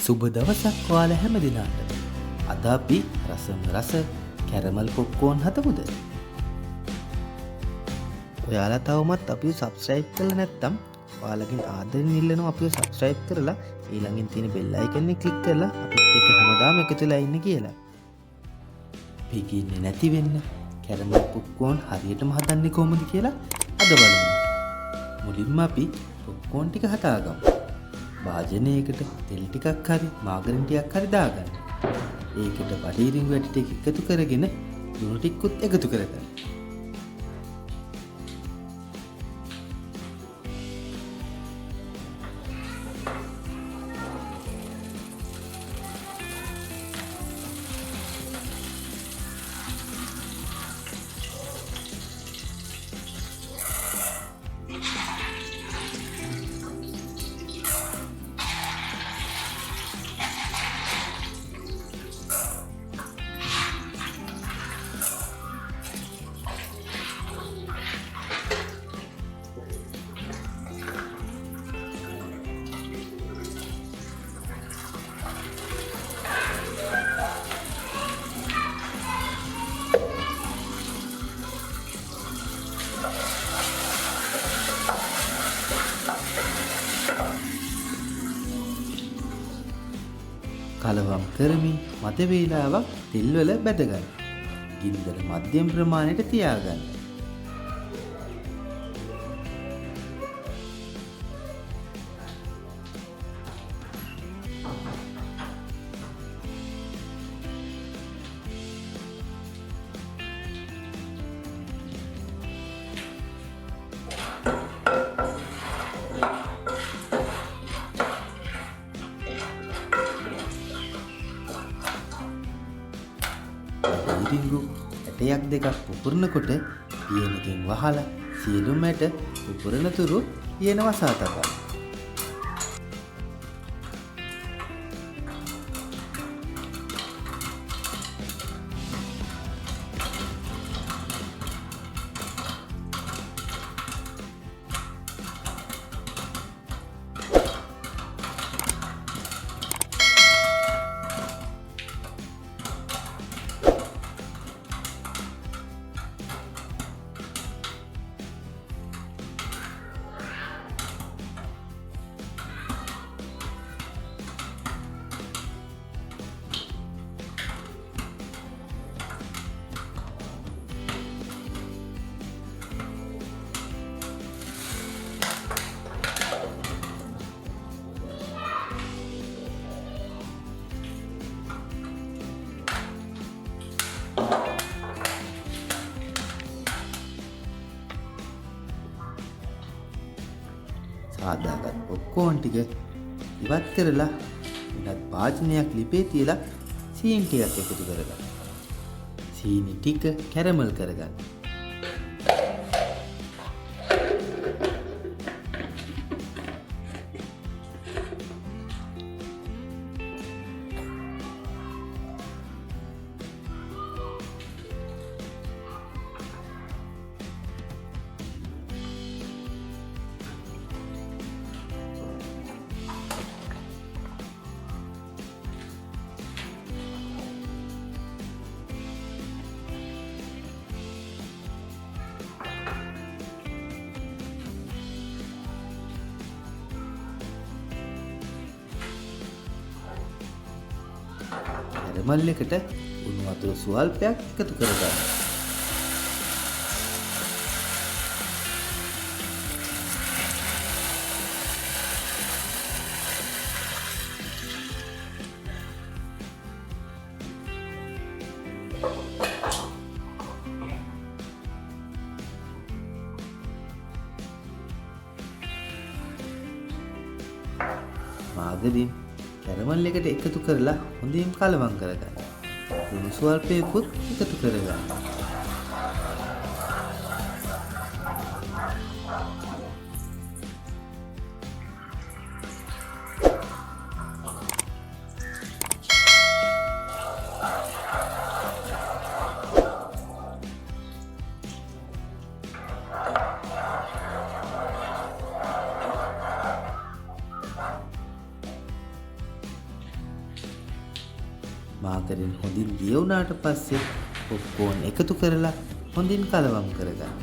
සුබ දවසක් ඔයාලා හැම දිනාටම. අද අපි රසම රස කැරමල් පොප්කෝන් හදමුද? ඔයාලා තවමත් අපිව සබ්ස්ක්‍රයිබ් කරලා නැත්නම් ඔයාලගෙන් ආදරෙන් ඉල්ලනවා අපිව සබ්ස්ක්‍රයිබ් කරලා ඊළඟින් තියෙන බෙල් අයිකන් එක ක්ලික් කරලා අපිත් එක්ක හැමදාම එකතු වෙලා ඉන්න කියලා. පිගින්නේ නැති වෙන්න කැරමල් පොප්කෝන් හරියටම හදන්නේ කොහොමද කියලා අද බලමු. මුලින්ම අපි පොප්කෝන් ටික හදාගමු. භාජනයකට තෙල් ටිකක් හරි මාගරින් ටිකක් හරි දාගන්න. ඒකට බඩීරින් වැටි ටික එකතු කරගෙන ලුණු ටිකකුත් එකතු කරගන්න. කලවම් කරමින් මද වේලාවක් තෙල්වල බැදගන්න. ගින්දර මධ්‍යම ප්‍රමාණයට තියාගන්න. රිංගු ඇටයක් දෙකක් පුපුරනකොට පියනකින් වහලා සියලුම ඇට පුපුරනතුරු පියන වසා තබා. සාදාගත් පොප්කෝන් ටික ඉවත් කරලා වෙනත් භාජනයක් ලිපේ තියලා සීනි ටිකක් එකතු කරගන්න. සීනි ටික කැරමල් කරගන්න. කැරමල් එකට උණු වතුර සුවල්පයක් එකතු කරගන්න. මාගරින් කැරමල් එකට එකතු කරලා හොඳින් කලවම් කරගන්න. ලුණු ස්වල්පයකුත් එකතු කරගන්න. මාගරින් හොඳින් දිය වුණාට පස්සේ පොප්කෝන් එකතු කරලා හොඳින් කලවම් කරගන්න.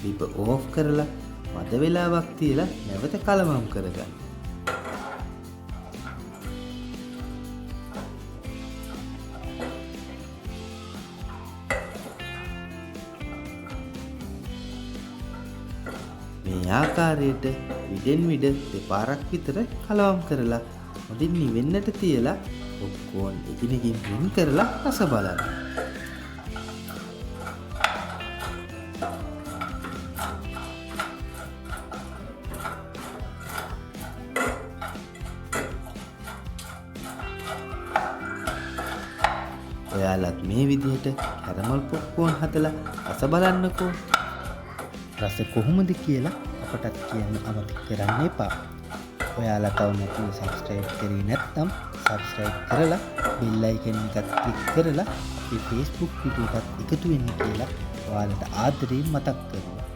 ලිප ඕෆ් කරලා මද වෙලාවක් තියලා නැවත කලවම් කරගන්න. මේ ආකාරයට විඩෙන් විඩ දෙපාරක් විතර කලවම් කරලා හොඳින් නිවෙන්නට තියලා පොප්කෝන් එකිනෙකින් වෙන් කරලා රස බලන්න. ඔයාලත් මේ විදිහට කැරමල් පොප්කෝන් හදලා රස බලන්නකෝ. රස කොහොමද කියලා අපටත් කියන්න අමතක කරන්න එපා. ඔයාලා තවම සබස්ක්‍රයිබ් කරේ නැත්නම් සබස්ක්‍රයිබ් කරලා බෙල් අයිකන් එකත් ක්ලික් කරලා අපේ Facebook පිටුවටත් එකතු වෙන්න කියලා ඔයාලට ආදරයෙන් මතක් කරනවා.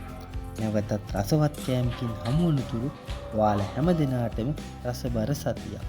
නැවතත් රසවත් කෑමකින් හමු වන තුරු ඔයාලා හැම දිනාටම රසබර සතියක්.